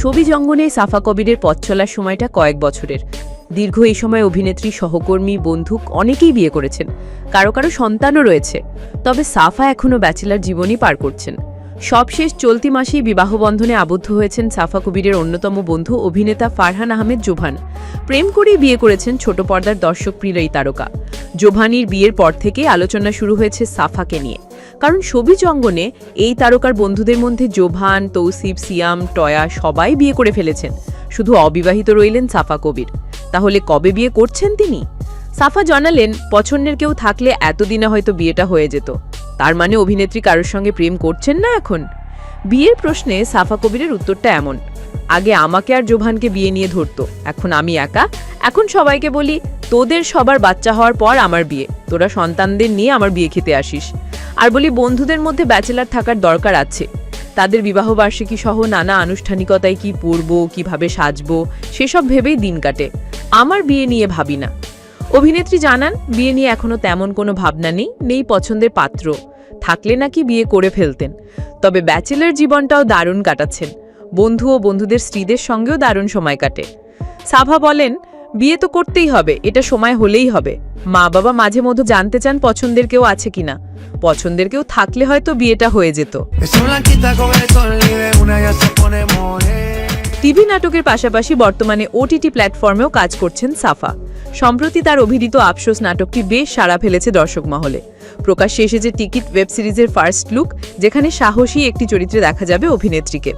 ছবি অঙ্গনে সাফা কবিরের পথ চলার সময়টা কয়েক বছরের। দীর্ঘ এই সময় অভিনেত্রী, সহকর্মী, বন্ধু অনেকেই বিয়ে করেছেন, কারো কারো সন্তানও রয়েছে। তবে সাফা এখনও ব্যাচেলার জীবনই পার করছেন। সবশেষ চলতি মাসেই বিবাহবন্ধনে আবদ্ধ হয়েছেন সাফা কবিরের অন্যতম বন্ধু অভিনেতা ফারহান আহমেদ জোভান। প্রেম করেই বিয়ে করেছেন ছোট পর্দার দর্শকপ্রিয় এই তারকা। জোভানির বিয়ের পর থেকেই আলোচনা শুরু হয়েছে সাফাকে নিয়ে, কারণ ছবি অঙ্গনে এই তারকার বন্ধুদের মধ্যে জোভান, তৌসিফ, সিয়াম, টয়া সবাই বিয়ে করে ফেলেছেন। শুধু অবিবাহিত রইলেন সাফা কবির। তাহলে কবে বিয়ে করছেন তিনি? সাফা জানালেন, পছন্দের কেউ থাকলে এতদিনে হয়তো বিয়েটা হয়ে যেত। তার মানে অভিনেত্রী কারোর সঙ্গে প্রেম করছেন না এখন? বিয়ের প্রশ্নে সাফা কবিরের উত্তরটা এমন: আগে আমাকে আর জোভানকে বিয়ে নিয়ে ধরতো, এখন আমি একা। এখন সবাইকে বলি, তোদের সবার বাচ্চা হওয়ার পর আমার বিয়ে, তোরা সন্তানদের নিয়ে আমার বিয়ে খেতে আসিস। আর বলি, বন্ধুদের মধ্যে ব্যাচেলার থাকার দরকার আছে। তাদের বিবাহবার্ষিকী সহ নানা আনুষ্ঠানিকতায় কি পরবো, কিভাবে সাজবো, সেসব ভেবেই দিন কাটে। আমার বিয়ে নিয়ে ভাবি না। অভিনেত্রী জানান, বিয়ে নিয়ে এখনো তেমন কোনো ভাবনা নেই পছন্দের পাত্র। থাকলে নাকি বিয়ে করে ফেলতেন। তবে ব্যাচেলার জীবনটাও দারুণ কাটাচ্ছেন। বন্ধু ও বন্ধুদের স্ত্রীদের সঙ্গেও দারুণ সময় কাটে। সাফা বলেন, বিয়ে তো করতেই হবে, এটা সময় হলেই হবে। মা বাবা মাঝে মধ্যে জানতে চান পছন্দের কেউ আছে কিনা। পছন্দের কেউ থাকলে হয়তো বিয়েটা হয়ে যেত। টিভি নাটকের পাশাপাশি বর্তমানে ওটিটি প্ল্যাটফর্মেও কাজ করছেন সাফা। সম্প্রতি তার অভিনীত আফসোস নাটকটি বেশ সাড়া ফেলেছে দর্শক মহলে। প্রকাশ্যে এসেছে টিকিট ওয়েব সিরিজের ফার্স্ট লুক, যেখানে সাহসী একটি চরিত্রে দেখা যাবে অভিনেত্রীকে।